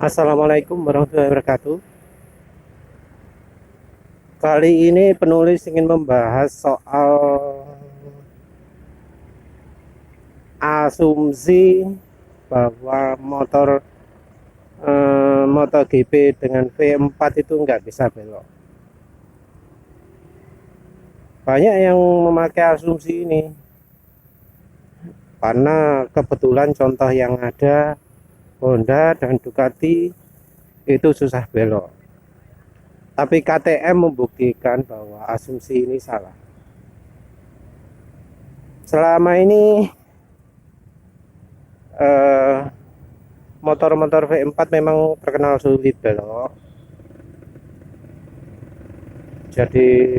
Assalamualaikum warahmatullahi wabarakatuh. Kali ini penulis ingin membahas soal asumsi bahwa MotoGP dengan V4 itu nggak bisa belok. Banyak yang memakai asumsi ini karena kebetulan contoh yang ada Honda dan Ducati itu susah belok. Tapi KTM membuktikan bahwa asumsi ini salah. Selama ini motor-motor V4 memang terkenal sulit belok. Jadi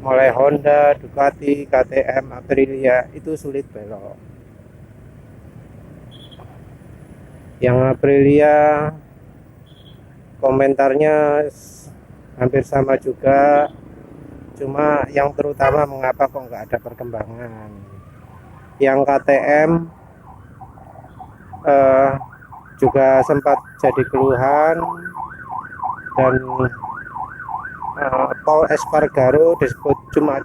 mulai Honda, Ducati, KTM, Aprilia itu sulit belok. Yang Aprilia komentarnya hampir sama juga, cuma yang terutama mengapa kok nggak ada perkembangan. Yang KTM juga sempat jadi keluhan, dan Paul Espargaro disebut cuma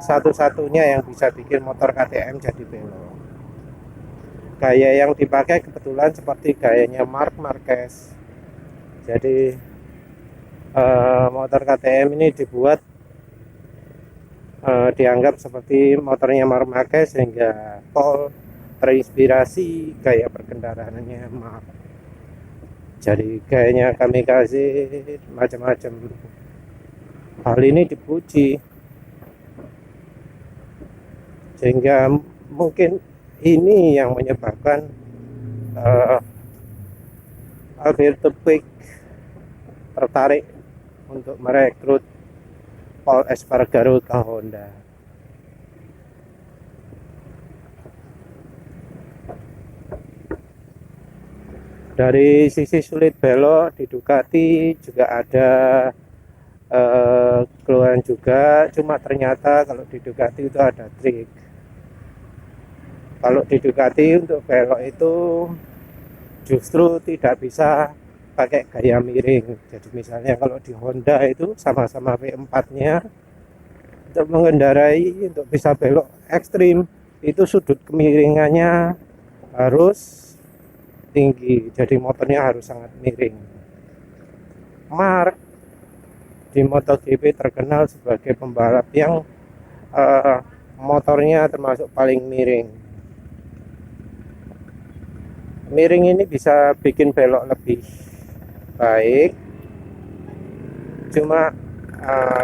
satu-satunya yang bisa bikin motor KTM jadi belok. Gaya yang dipakai kebetulan seperti gayanya Marc Marquez. Jadi motor KTM ini dibuat dianggap seperti motornya Marc Marquez, sehingga Paul terinspirasi gaya perkendaraannya Marc. Jadi gayanya kamikaze, macam-macam. Hal ini dipuji, sehingga mungkin ini yang menyebabkan Alberto Puig tertarik untuk merekrut Paul Espargaro ke Honda. Dari sisi sulit belok di Ducati juga ada keluhan juga, cuma ternyata kalau di Ducati itu ada trik. Kalau di Ducati untuk belok itu justru tidak bisa pakai gaya miring. Jadi misalnya kalau di Honda itu sama-sama V4-nya, untuk mengendarai untuk bisa belok ekstrim itu sudut kemiringannya harus tinggi, jadi motornya harus sangat miring. Marc di MotoGP terkenal sebagai pembalap yang motornya termasuk paling miring. Miring ini bisa bikin belok lebih baik, cuma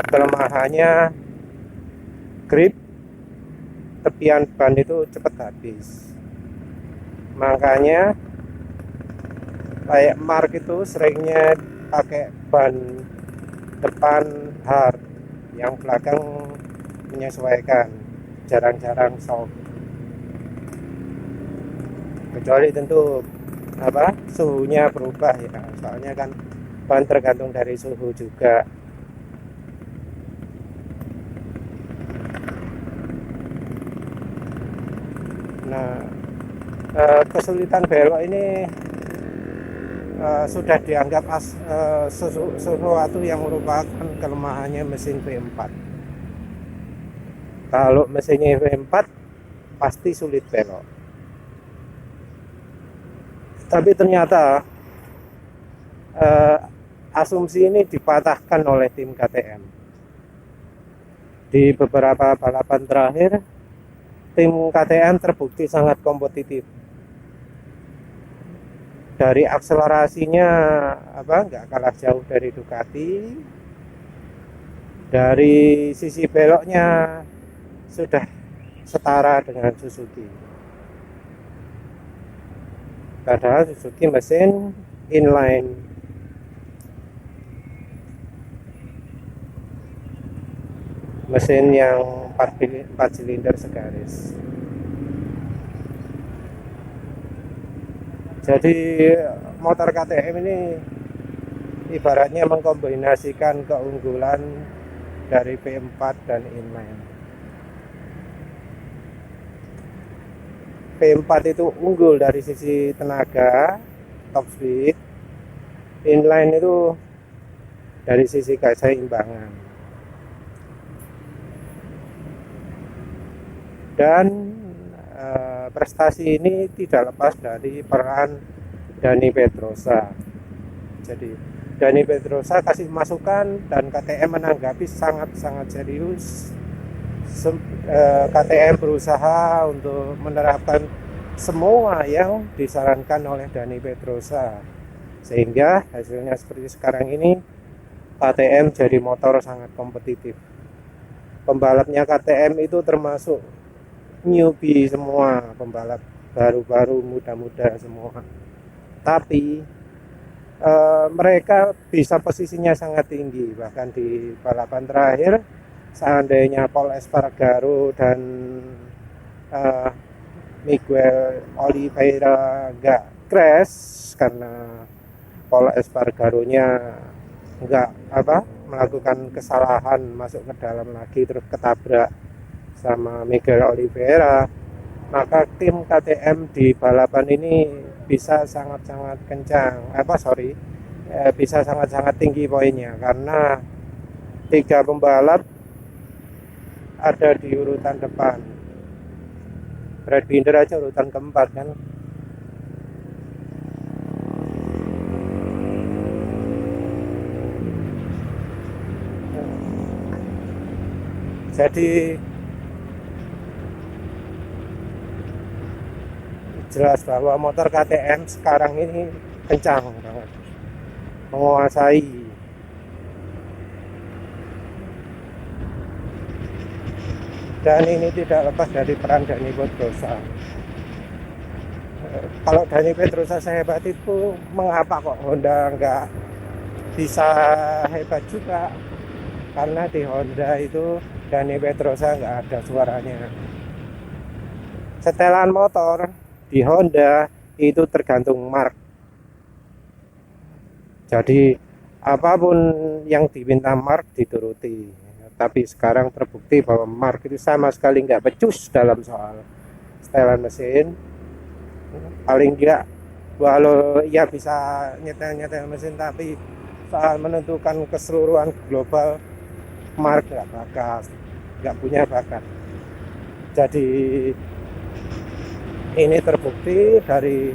kelemahannya grip tepian ban itu cepat habis. Makanya kayak Marc itu seringnya pakai ban depan hard, yang belakang menyesuaikan, jarang-jarang soft. Kecuali tentu suhunya berubah ya, soalnya kan ban tergantung dari suhu juga. Nah, kesulitan belok ini sudah dianggap sesuatu yang merupakan kelemahannya mesin V4. Kalau mesinnya V4 pasti sulit belok. Tapi ternyata asumsi ini dipatahkan oleh tim KTM. Di beberapa balapan terakhir, tim KTM terbukti sangat kompetitif. Dari akselerasinya nggak kalah jauh dari Ducati. Dari sisi beloknya sudah setara dengan Suzuki. Padahal Suzuki mesin inline. Mesin yang 4 silinder segaris. Jadi motor KTM ini ibaratnya mengkombinasikan keunggulan dari V4 dan inline. V4 itu unggul dari sisi tenaga, top speed, inline itu dari sisi keseimbangan. Dan prestasi ini tidak lepas dari peran Dani Pedrosa. Jadi Dani Pedrosa kasih masukan dan KTM menanggapi sangat-sangat serius. KTM berusaha untuk menerapkan semua yang disarankan oleh Dani Pedrosa, sehingga hasilnya seperti sekarang ini. KTM jadi motor sangat kompetitif. Pembalapnya KTM itu termasuk newbie semua, pembalap baru-baru, muda-muda semua. Tapi mereka bisa posisinya sangat tinggi, bahkan di balapan terakhir seandainya Paul Espargaro dan Miguel Oliveira nggak crash karena Paul Espargaro-nya nggak melakukan kesalahan masuk ke dalam lagi terus ketabrak sama Miguel Oliveira, maka tim KTM di balapan ini bisa sangat-sangat kencang, bisa sangat-sangat tinggi poinnya karena 3 pembalap ada di urutan depan. Brad Binder aja urutan keempat kan. Jadi jelas bahwa motor KTM sekarang ini kencang banget, menguasai. Dan ini tidak lepas dari peran Dani Pedrosa. Kalau Dani Pedrosa sehebat itu, mengapa kok Honda nggak bisa hebat juga? Karena di Honda itu Dani Pedrosa nggak ada suaranya. Setelan motor di Honda itu tergantung mark. Jadi apapun yang diminta mark dituruti. Tapi sekarang terbukti bahwa mark itu sama sekali nggak becus dalam soal setelan mesin. Paling nggak, walau ia bisa nyetel mesin, tapi soal menentukan keseluruhan global, mark nggak punya bakat. Jadi ini terbukti dari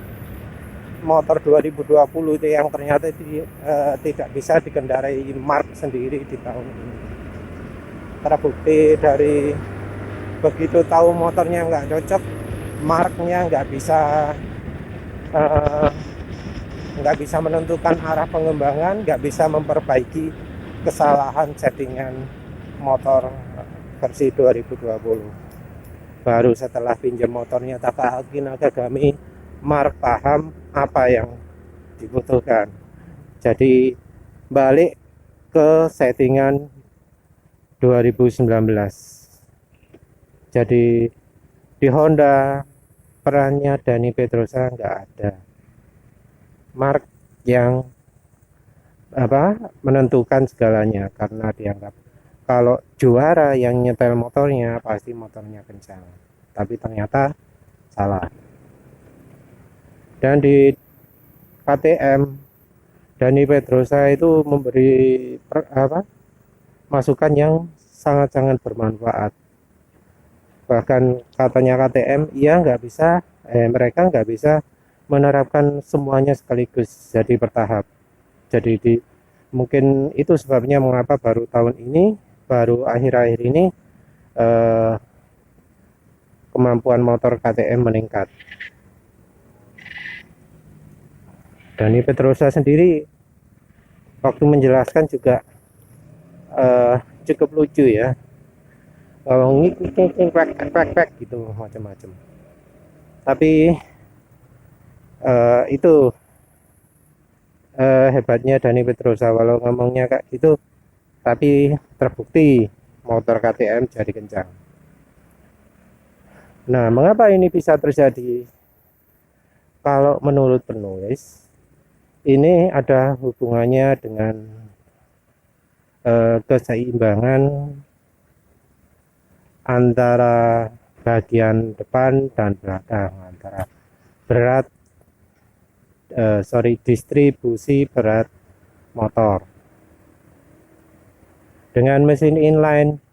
motor 2020 itu yang ternyata tidak bisa dikendarai Mark sendiri di tahun ini. Terbukti dari begitu tahu motornya nggak cocok, Marknya nggak bisa menentukan arah pengembangan, nggak bisa memperbaiki kesalahan settingan motor versi 2020. Baru setelah pinjam motornya Takahaki Nakagami, Mark paham apa yang dibutuhkan. Jadi balik ke settingan 2019. Jadi di Honda perannya Dani Pedrosa nggak ada. Mark yang menentukan segalanya, karena dianggap kalau juara yang nyetel motornya pasti motornya kencang. Tapi ternyata salah. Dan di KTM Dani Pedrosa itu memberi masukan yang sangat-sangat bermanfaat. Bahkan katanya KTM, mereka nggak bisa menerapkan semuanya sekaligus, jadi bertahap. Jadi mungkin itu sebabnya mengapa baru akhir-akhir ini kemampuan motor KTM meningkat. Dani Pedrosa sendiri waktu menjelaskan juga cukup lucu ya, ngik gitu macam-macam. Tapi itu hebatnya Dani Pedrosa, walau ngomongnya kayak gitu, tapi terbukti motor KTM jadi kencang. Nah, mengapa ini bisa terjadi? Kalau menurut penulis, ini ada hubungannya dengan keseimbangan antara bagian depan dan belakang, antara berat distribusi berat motor. Dengan mesin inline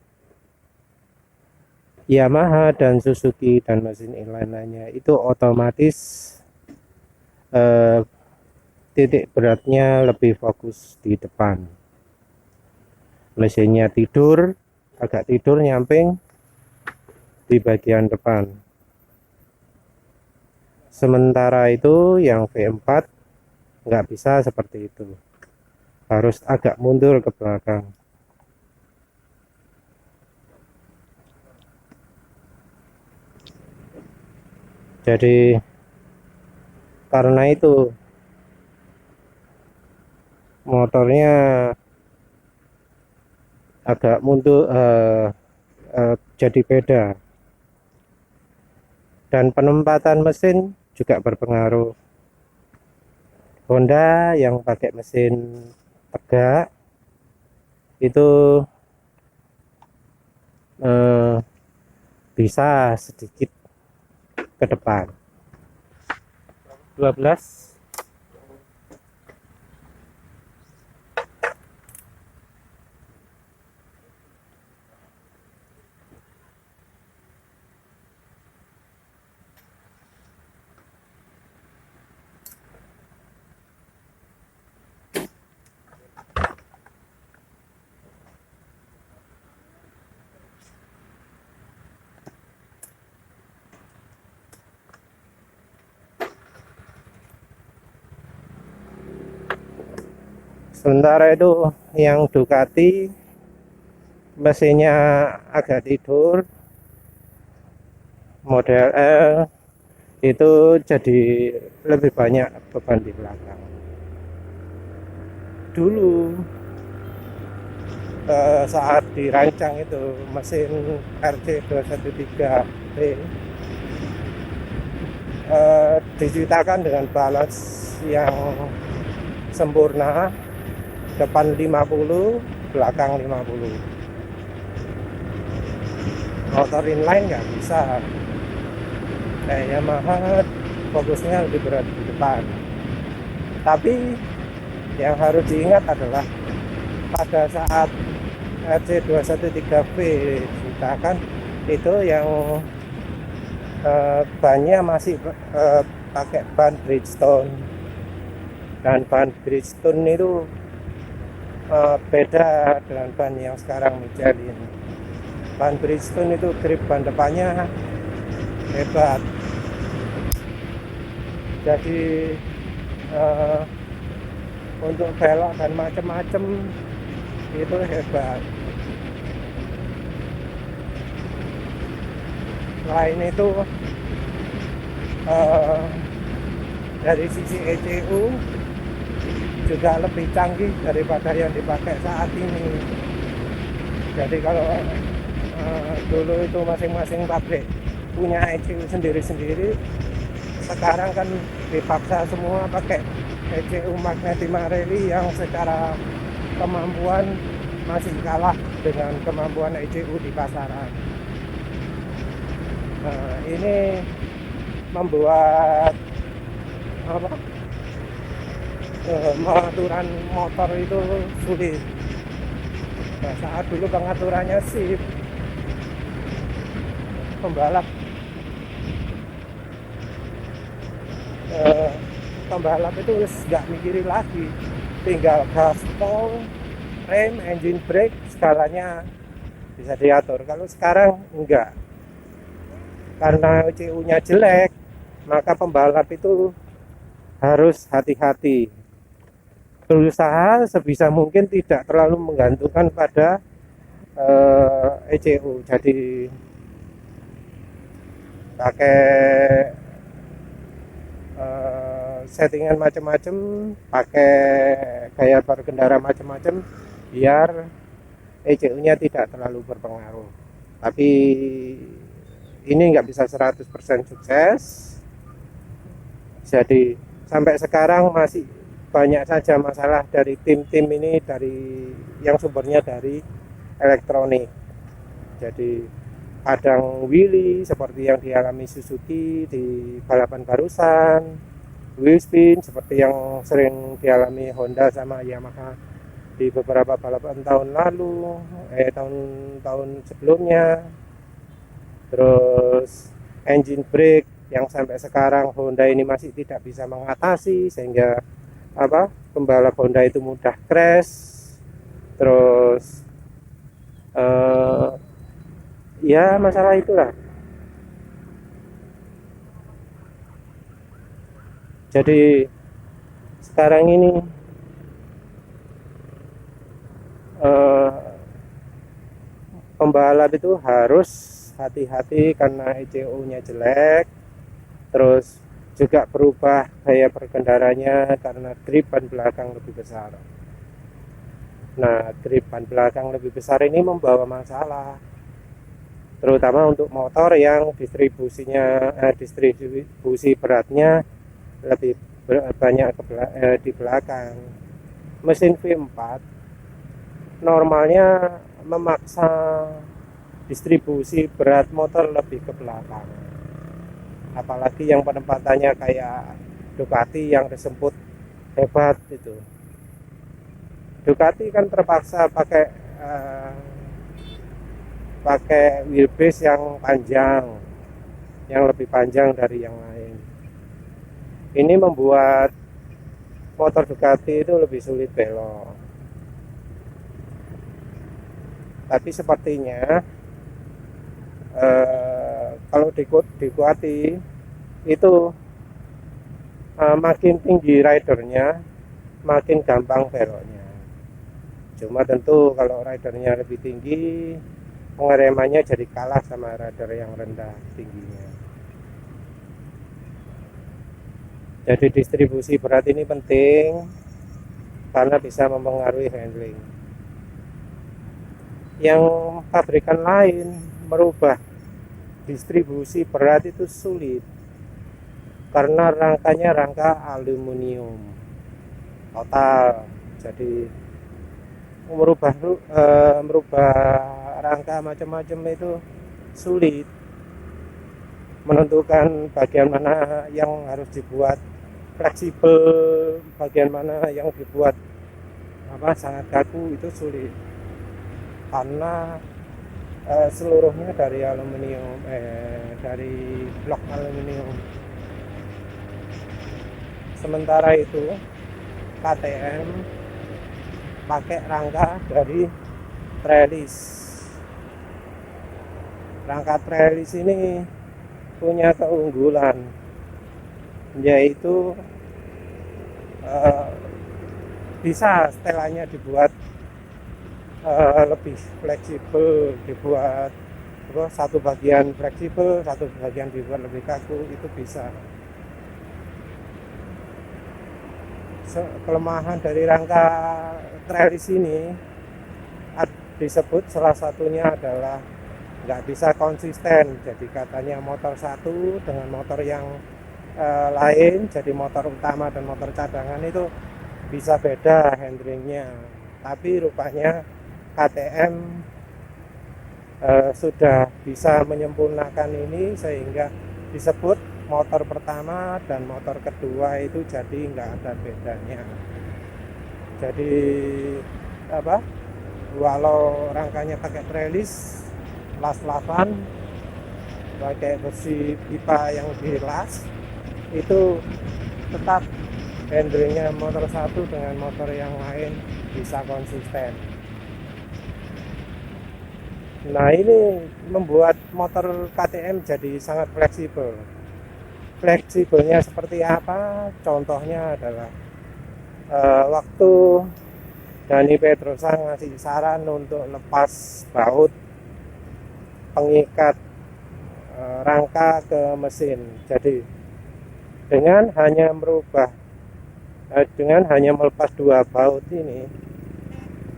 Yamaha dan Suzuki dan mesin inline lainnya itu otomatis titik beratnya lebih fokus di depan. Mesinnya agak tidur nyamping di bagian depan. Sementara itu yang V4 nggak bisa seperti itu, harus agak mundur ke belakang. Jadi karena itu motornya agak mundur, jadi beda. Dan penempatan mesin juga berpengaruh. Honda yang pakai mesin tegak itu bisa sedikit ke depan. 12. Sementara itu yang Ducati mesinnya agak tidur, model L itu jadi lebih banyak beban di belakang. Dulu saat dirancang itu mesin RC213V diciptakan dengan balance yang sempurna, depan 50, belakang 50. Motor inline nggak bisa, kayak Yamaha fokusnya lebih berat di depan. Tapi yang harus diingat adalah pada saat RC213V diciptakan itu yang bannya masih pakai ban Bridgestone, dan ban Bridgestone itu beda dengan ban yang sekarang Michelin. Ban Bridgestone itu grip ban depannya hebat, jadi untuk belok dan macam-macam itu hebat. Selain itu dari sisi ECU juga lebih canggih daripada yang dipakai saat ini. Jadi kalau dulu itu masing-masing pabrik punya ECU sendiri-sendiri, sekarang kan dipaksa semua pakai ECU Magneti Marelli yang secara kemampuan masih kalah dengan kemampuan ECU di pasaran. Ini membuat pengaturan motor itu sulit. Nah, saat dulu pengaturannya sip, pembalap itu nggak mikirin lagi, tinggal gaspol, rem, engine brake, skalanya bisa diatur. Kalau sekarang enggak, karena ECU-nya jelek, maka pembalap itu harus hati-hati, berusaha sebisa mungkin tidak terlalu menggantungkan pada ECU. Jadi pakai settingan macam-macam, pakai gaya berkendara macam-macam biar ECU-nya tidak terlalu berpengaruh. Tapi ini nggak bisa 100% sukses. Jadi sampai sekarang masih banyak saja masalah dari tim-tim ini, dari yang sumbernya dari elektronik. Jadi kadang wheelie seperti yang dialami Suzuki di balapan barusan, wheel spin seperti yang sering dialami Honda sama Yamaha di beberapa balapan tahun lalu, tahun-tahun sebelumnya. Terus engine brake yang sampai sekarang Honda ini masih tidak bisa mengatasi, sehingga pembalap Honda itu mudah crash. Terus ya masalah itulah. Jadi sekarang ini pembalap itu harus hati-hati karena ECU-nya jelek, terus juga berubah gaya berkendaranya karena grip ban belakang lebih besar. Nah, grip ban belakang lebih besar ini membawa masalah, terutama untuk motor yang distribusi beratnya lebih banyak di belakang. Mesin V4 normalnya memaksa distribusi berat motor lebih ke belakang, apalagi yang penempatannya kayak Ducati yang disebut hebat itu. Ducati kan terpaksa pakai wheelbase yang panjang, yang lebih panjang dari yang lain. Ini membuat motor Ducati itu lebih sulit belok. Tapi sepertinya kalau di Ducati itu makin tinggi ridernya makin gampang beloknya. Cuma tentu kalau ridernya lebih tinggi, pengeremannya jadi kalah sama rider yang rendah tingginya. Jadi distribusi berat ini penting karena bisa mempengaruhi handling. Yang pabrikan lain merubah distribusi berat itu sulit karena rangkanya rangka aluminium total. Jadi merubah rangka macam-macam itu sulit. Menentukan bagian mana yang harus dibuat fleksibel, bagian mana yang dibuat sangat kaku itu sulit karena seluruhnya dari aluminium, dari blok aluminium. Sementara itu KTM pakai rangka dari trellis. Rangka trellis ini punya keunggulan, yaitu bisa setelannya dibuat lebih fleksibel, dibuat satu bagian fleksibel, satu bagian dibuat lebih kaku, itu bisa. Kelemahan dari rangka trellis ini disebut salah satunya adalah nggak bisa konsisten. Jadi katanya motor satu dengan motor yang lain, jadi motor utama dan motor cadangan itu bisa beda handlingnya. Tapi rupanya KTM sudah bisa menyempurnakan ini sehingga disebut motor pertama dan motor kedua itu jadi nggak ada bedanya. Jadi walau rangkanya pakai trellis las-lasan, pakai besi pipa yang dilas, itu tetap handlingnya motor satu dengan motor yang lain bisa konsisten. Nah, ini membuat motor KTM jadi sangat fleksibel. Fleksibelnya seperti apa? Contohnya adalah waktu Dani Pedrosa ngasih saran untuk lepas baut pengikat rangka ke mesin. Jadi dengan hanya melepas dua baut ini,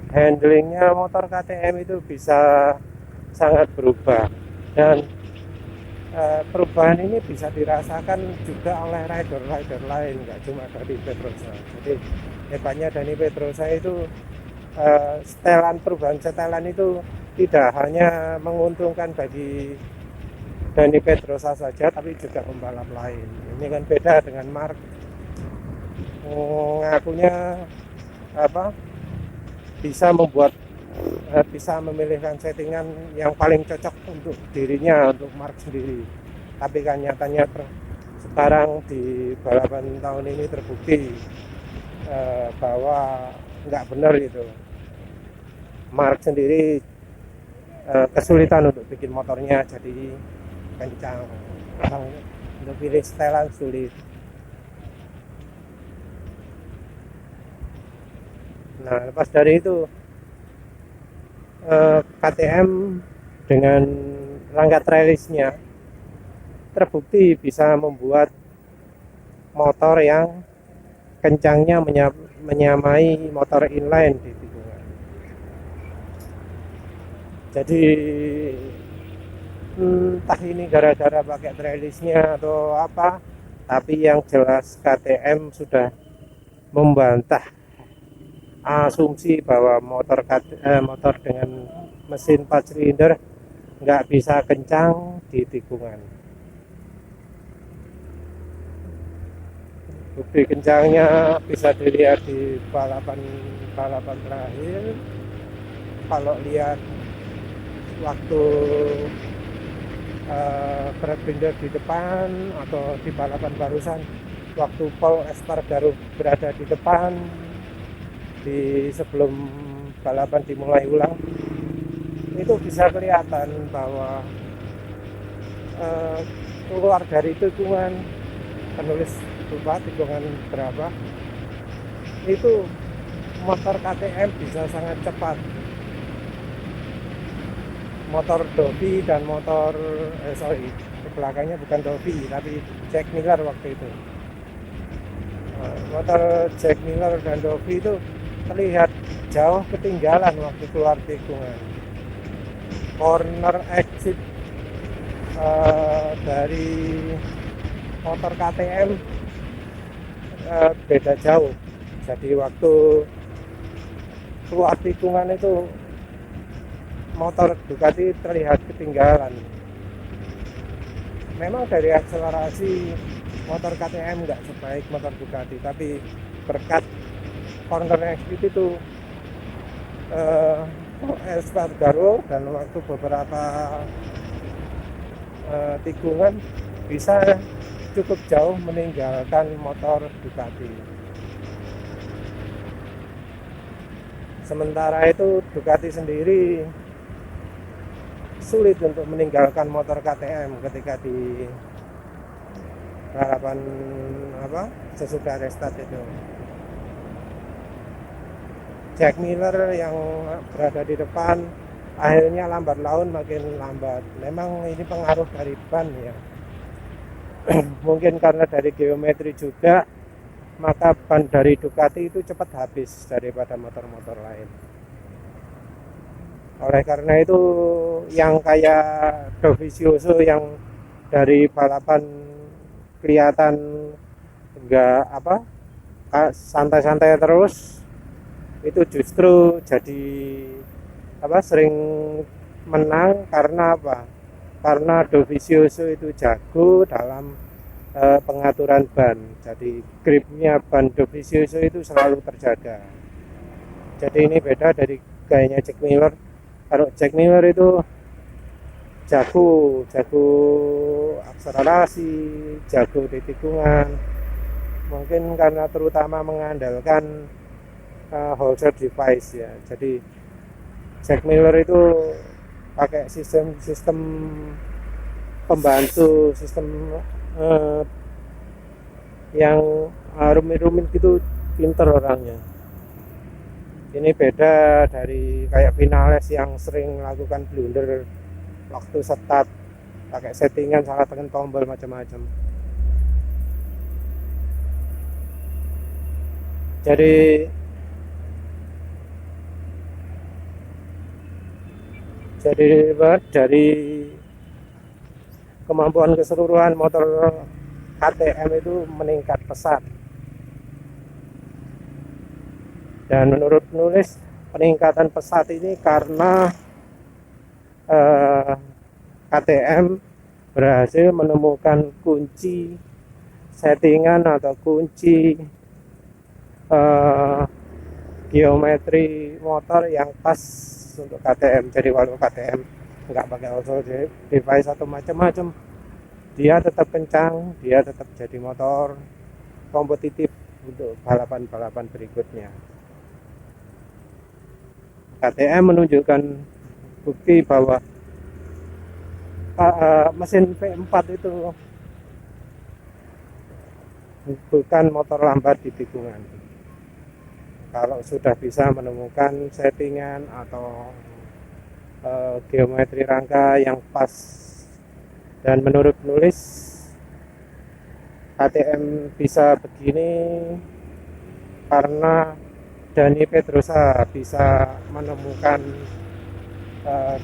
handlingnya motor KTM itu bisa sangat berubah, dan perubahan ini bisa dirasakan juga oleh rider lain, nggak cuma Dani Pedrosa. Jadi hebatnya Dani Pedrosa itu perubahan setelan itu tidak hanya menguntungkan bagi Dani Pedrosa saja, tapi juga pembalap lain. Ini kan beda dengan Mark. ngakunya apa bisa bisa memilihkan settingan yang paling cocok untuk dirinya, untuk Mark sendiri. Tapi kan nyatanya sekarang di balapan tahun ini terbukti bahwa nggak benar itu. Mark sendiri kesulitan untuk bikin motornya jadi kencang. Untuk pilih setelan sulit. Nah, lepas dari itu KTM dengan rangka trailisnya terbukti bisa membuat motor yang kencangnya menyamai motor inline di tikungan. Jadi entah ini gara-gara pakai trailisnya atau apa, tapi yang jelas KTM sudah membantah asumsi bahwa motor dengan mesin 4 silinder nggak bisa kencang di tikungan. Bukti kencangnya bisa dilihat di balapan terakhir. Kalau lihat waktu Brad Binder di depan atau di balapan barusan waktu Paul Espargaro berada di depan sebelum balapan dimulai ulang, itu bisa kelihatan bahwa keluar dari tikungan, penulis lupa tikungan berapa, itu motor KTM bisa sangat cepat. Motor Dobby dan motor belakangnya bukan Dobby tapi Jack Miller waktu itu. Motor Jack Miller dan Dobby itu terlihat jauh ketinggalan waktu keluar tikungan. Corner exit dari motor KTM beda jauh. Jadi waktu keluar tikungan itu motor Ducati terlihat ketinggalan. Memang dari akselerasi motor KTM nggak sebaik motor Ducati, tapi berkat corner exit itu Espargaro dan waktu beberapa tikungan bisa cukup jauh meninggalkan motor Ducati. Sementara itu Ducati sendiri sulit untuk meninggalkan motor KTM ketika di balapan sesudah restart itu. Jack Miller yang berada di depan akhirnya lambat laun makin lambat. Memang ini pengaruh dari ban ya. Mungkin karena dari geometri juga, maka ban dari Ducati itu cepat habis daripada motor-motor lain. Oleh karena itu yang kayak Dovizioso yang dari balapan kelihatan enggak santai-santai terus, itu justru jadi sering menang karena apa? Karena Dovizioso itu jago dalam pengaturan ban. Jadi gripnya ban Dovizioso itu selalu terjaga. Jadi ini beda dari gayanya Jack Miller. Kalau Jack Miller itu jago akselerasi, jago di tikungan. Mungkin karena terutama mengandalkan holster device ya. Jadi Jack Miller itu pakai sistem pembantu, sistem yang rumit-rumit gitu, pinter orangnya. Ini beda dari kayak Vinales yang sering melakukan blunder waktu start, pakai settingan salah tekan tombol macam-macam. Jadi dari kemampuan keseluruhan motor KTM itu meningkat pesat. Dan menurut penulis, peningkatan pesat ini karena KTM berhasil menemukan kunci settingan atau kunci eh, geometri motor yang pas untuk KTM. Jadi walau KTM nggak pakai auto device atau macam-macam, dia tetap kencang, dia tetap jadi motor kompetitif untuk balapan-balapan berikutnya. KTM menunjukkan bukti bahwa mesin V4 itu bukan motor lambat di tikungan. Kalau sudah bisa menemukan settingan atau geometri rangka yang pas, dan menurut penulis KTM bisa begini karena Dani Pedrosa bisa menemukan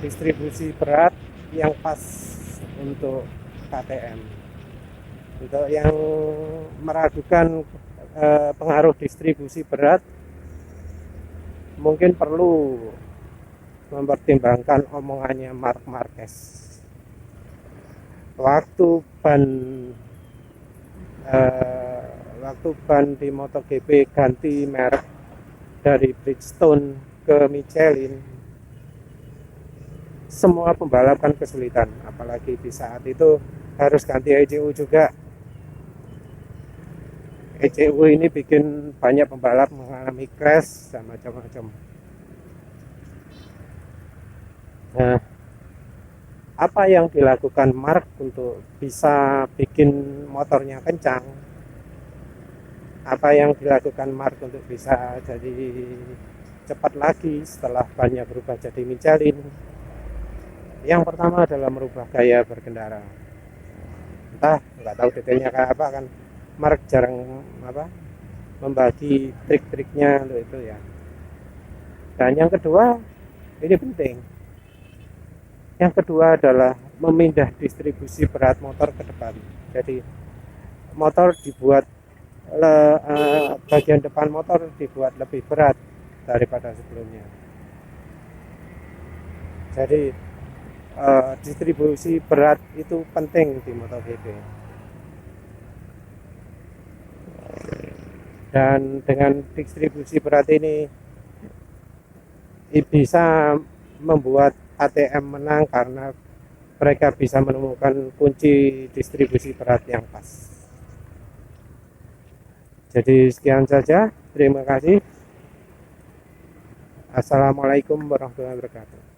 distribusi berat yang pas untuk KTM. Untuk yang meragukan pengaruh distribusi berat, mungkin perlu mempertimbangkan omongannya Marc Marquez. Waktu ban di MotoGP ganti merek dari Bridgestone ke Michelin, semua pembalap kan kesulitan, apalagi di saat itu harus ganti ECU juga. ECU ini bikin banyak pembalap mengalami crash dan macam-macam. Nah, apa yang dilakukan Marc untuk bisa bikin motornya kencang? Apa yang dilakukan Marc untuk bisa jadi cepat lagi setelah bannya berubah jadi Michelin? Yang pertama adalah merubah gaya berkendara. Entah, nggak tahu detailnya kayak apa kan. Marc jarang membagi trik-triknya untuk itu ya. Dan yang kedua, ini penting. Yang kedua adalah memindah distribusi berat motor ke depan. Jadi motor dibuat bagian depan motor dibuat lebih berat daripada sebelumnya. Jadi distribusi berat itu penting di MotoGP. Dan dengan distribusi berat ini bisa membuat KTM menang karena mereka bisa menemukan kunci distribusi berat yang pas. Jadi sekian saja, terima kasih. Assalamualaikum warahmatullahi wabarakatuh.